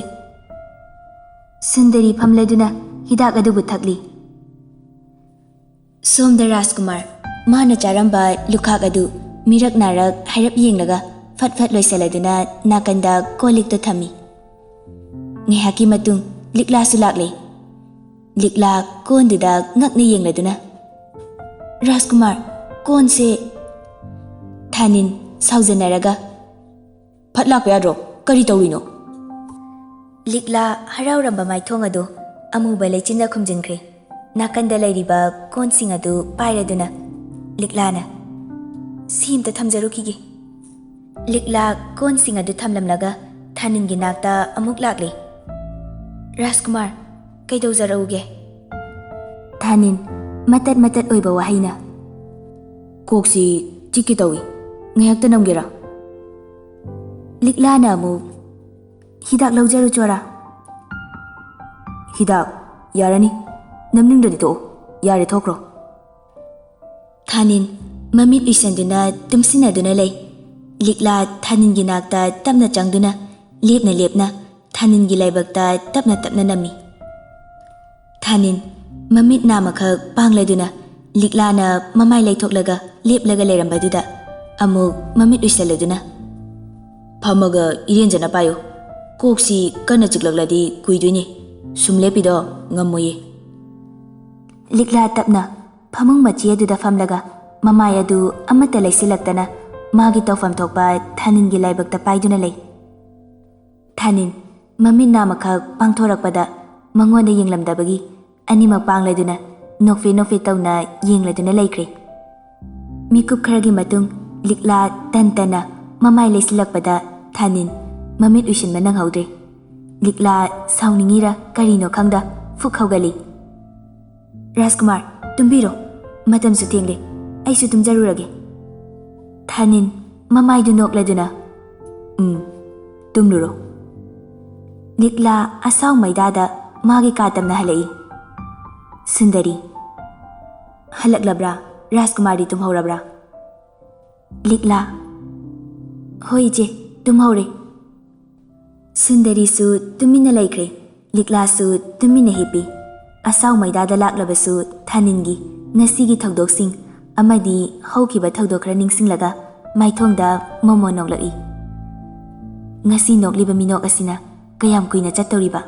ꯁꯨꯟꯗꯔꯤ ꯐꯝꯂꯗꯨꯅ ꯍꯤꯗꯥꯛ ꯑꯗꯨꯕꯨ ꯊꯛꯂꯤ ꯁꯣꯝꯗ ꯔꯥꯖꯀꯨꯃꯥꯔ ꯃꯥꯅ ꯆꯥꯔꯝꯕ ꯂꯨꯈꯥꯛ ꯑꯗꯨ ꯃꯤꯔꯛ ꯅꯥꯔꯛ ꯍꯥꯏꯔꯞ ꯌꯦꯡꯂꯒ ꯐꯠ ꯂꯣꯏꯁꯤꯜꯂꯗꯨꯅ ꯅꯥꯀꯟꯗ ꯀꯣꯜꯂꯤꯛꯇꯨ ꯊꯝꯃꯤ ꯉꯥꯏꯍꯥꯛꯀꯤ ꯃꯇꯨꯡ ꯂꯤꯛꯂꯥꯁꯨ ꯂꯥꯛꯂꯦ ꯂꯤꯛꯂꯥ ꯀꯣꯟꯗꯨꯗ ꯉꯛꯅ ꯌꯦꯡꯂꯗꯨꯅ ꯔꯥꯖꯀꯨꯃꯥꯔ ꯀꯣꯟꯁꯦ ꯊꯥꯅꯤꯟ ꯁꯥꯎꯖꯟꯅꯔꯒ ꯐꯠ ꯂꯥꯛꯄ ꯌꯥꯗ꯭ꯔꯣ ꯀꯔꯤ ꯇꯧꯔꯤꯅꯣ ꯂꯤꯛꯂꯥ ꯍꯔꯥꯎꯔꯝꯕ ꯃꯥꯏꯊꯣꯡ ꯑꯗꯨ ꯑꯃꯨꯕ ꯂꯩꯆꯤꯟꯅ ꯈꯨꯝꯖꯤꯟꯈ꯭ꯔꯦ ꯅꯥꯀꯟꯗ ꯂꯩꯔꯤꯕ ꯀꯣꯟꯁꯤꯡ ꯑꯗꯨ ꯄꯥꯏꯔꯗꯨꯅ ꯂꯤꯛꯂꯥꯅ ꯁꯤ ꯑꯝꯇ ꯊꯝꯖꯔꯨꯈꯤꯒꯦ ꯂꯤꯛꯂꯥ ꯀꯣꯟꯁꯤꯡ ꯑꯗꯨ ꯊꯝꯂꯝꯂꯒ ꯊꯥꯅꯤꯟꯒꯤ ꯅꯥꯛꯇ ꯑꯃꯨꯛ ꯂꯥꯛꯂꯦ ꯔꯥꯖꯀꯨꯃꯥꯔ ꯀꯩꯗꯧꯖꯔꯛꯎꯒꯦ ꯊꯥꯅꯤꯟ ꯃꯇꯠ ꯑꯣꯏꯕ ꯋꯥꯍꯩꯅ ꯀꯣꯛꯁꯤ ꯆꯤꯛꯀꯦ ꯇꯧꯏ ꯉꯥꯏꯍꯥꯛꯇ ꯅꯝꯒꯦꯔꯥ ꯂꯤꯛꯂꯥꯅ ꯑꯃꯨꯛ ꯍꯤꯗꯥꯛ ꯂꯧꯖꯔꯨꯆꯣꯔꯥ ꯍꯤꯗꯥꯛ ꯌꯥꯔꯅꯤ ꯅꯝꯅꯤꯡꯗ꯭ꯔꯗꯤ ꯇꯣꯛꯑꯣ ꯌꯥꯔꯦ ꯊꯣꯛꯈ꯭ꯔꯣ ꯊꯥꯅꯤꯟ ꯃꯃꯤꯠ ꯎꯏꯁꯟꯗꯨꯅ ꯇꯨꯝꯁꯤꯟꯅꯗꯨꯅ ꯂꯩ ꯂꯤꯛꯂꯥ ꯊꯥꯅꯤꯟꯒꯤ ꯅꯥꯛꯇ ꯇꯞꯅ ꯆꯪꯗꯨꯅ ꯂꯦꯞꯅ ꯊꯥꯅꯤꯟꯒꯤ ꯂꯥꯏꯕꯛꯇ ꯇꯞꯅ ꯅꯝꯃꯤ ꯊꯥꯅꯤꯟ ꯃꯃꯤꯠ ꯅꯥꯝꯃꯈꯛ ꯄꯥꯡꯂꯗꯨꯅ ꯂꯤꯛꯂꯥꯅ ꯃꯃꯥꯏ ꯂꯩꯊꯣꯛꯂꯒ ꯂꯦꯞꯂꯒ ꯂꯩꯔꯝꯕꯗꯨꯗ ꯑꯃꯨꯛ ꯃꯃꯤꯠ ꯎꯏꯁꯜꯂꯗꯨꯅ ꯐꯝꯃꯒ ꯏꯔꯦꯟꯖꯅ ꯄꯥꯏꯌꯨ ꯀꯣꯛꯁꯤ ꯀꯟꯅ ꯆꯤꯛꯂꯛꯂꯗꯤ ꯀꯨꯏꯗꯣꯏꯅꯤ ꯁꯨꯝ ꯂꯦꯞꯄꯤꯗꯣ ꯉꯝꯃꯣꯏꯌꯦ ꯂꯤꯛꯂꯥ ꯇꯞꯅ ꯐꯃꯨꯡ ꯃꯆꯤ ꯑꯗꯨꯗ ꯐꯝꯂꯒ ꯃꯃꯥꯏ ꯑꯗꯨ ꯑꯃꯠꯇ ꯂꯩꯁꯤꯜꯂꯛꯇꯅ ꯃꯥꯒꯤ ꯇꯧꯐꯝ ꯊꯣꯛꯄ ꯊꯥꯅꯤꯟꯒꯤ ꯂꯥꯏꯕꯛꯇ ꯄꯥꯏꯗꯨꯅ ꯂꯩ ꯊꯥꯅꯤꯟ ꯃꯃꯤꯠ ꯅꯥꯝꯃꯈꯛ ꯄꯥꯡꯊꯣꯔꯛꯄꯗ ꯃꯉꯣꯟꯗ ꯌꯦꯡꯂꯝꯗꯕꯒꯤ ꯑꯅꯤꯃꯛ ꯄꯥꯡꯂꯗꯨꯅ ꯅꯣꯛꯐꯦ ꯇꯧꯅ ꯌꯦꯡꯂꯗꯨꯅ ꯂꯩꯈ꯭ꯔꯦ ꯃꯤꯀꯨꯞ ꯈꯔꯒꯤ ꯃꯇꯨꯡ ꯂꯤꯛꯂꯥ ꯇꯟꯇꯅ ꯃꯃꯥꯏ ꯂꯩꯁꯤꯜꯂꯛꯄꯗ ꯊꯥꯅꯤꯟ ꯃꯃꯤꯠ ꯎꯏꯁꯤꯟꯕ ꯅꯪꯍꯧꯗ꯭ꯔꯦ ꯂꯤꯛꯂꯥ ꯁꯥꯎꯅꯤꯡꯉꯤꯔ ꯀꯔꯤꯅꯣ ꯈꯪꯗ ꯐꯨꯛ ꯍꯧꯒꯠꯂꯤ ꯔꯥꯖꯀꯨꯃꯥꯔ ꯇꯨꯝꯕꯤꯔꯣ ꯃꯇꯝꯁꯨ ꯊꯦꯡꯂꯦ ꯑꯩꯁꯨ ꯇꯨꯝꯖꯔꯨꯔꯒꯦ ꯊꯥꯅꯤꯟ ꯃꯃꯥꯏꯗꯨ ꯅꯣꯛꯂꯗꯨꯅ ꯇꯨꯝꯂꯨꯔꯣ ꯂꯤꯛꯂꯥ ꯑꯁꯥꯎ ꯃꯩꯗꯥꯗ ꯃꯥꯒꯤ ꯀꯥ ꯇꯝꯅ ꯍꯜꯂꯛꯏ ꯁꯨꯟꯗꯔꯤ ꯍꯜꯂꯛꯂꯕ꯭ꯔꯥ ꯔꯥꯖꯀꯨꯃꯥꯔꯗꯤ ꯇꯨꯝꯍꯧꯔꯕ꯭ꯔꯥ ꯂꯤꯛꯂꯥ ꯍꯣꯏ ꯏꯆꯦ ꯇꯨꯝꯍꯧꯔꯦ ꯁꯨꯟꯗꯔꯤꯁꯨ ꯇꯨꯃꯤꯟꯅ ꯂꯩꯈ꯭ꯔꯦ ꯂꯤꯛꯂꯥꯁꯨ ꯇꯨꯃꯤꯟꯅ ꯍꯤꯞꯄꯤ ꯑꯁꯥꯎ ꯃꯩꯗꯥꯗ ꯂꯥꯛꯂꯕꯁꯨ ꯊꯥꯅꯤꯟꯒꯤ ꯉꯁꯤꯒꯤ ꯊꯧꯗꯣꯛꯁꯤꯡ ꯑꯃꯗꯤ ꯍꯧꯈꯤꯕ ꯊꯧꯗꯣꯛ ꯈꯔ ꯅꯤꯡꯁꯤꯡꯂꯒ ꯃꯥꯏꯊꯣꯡꯗ ꯃꯣꯃꯣꯟ ꯅꯣꯛꯂꯛꯏ ꯉꯁꯤ ꯅꯣꯛꯂꯤꯕ ꯃꯤꯅꯣꯛ ꯑꯁꯤꯅ ꯀꯌꯥꯝ ꯀꯨꯏꯅ ꯆꯠꯇꯧꯔꯤꯕ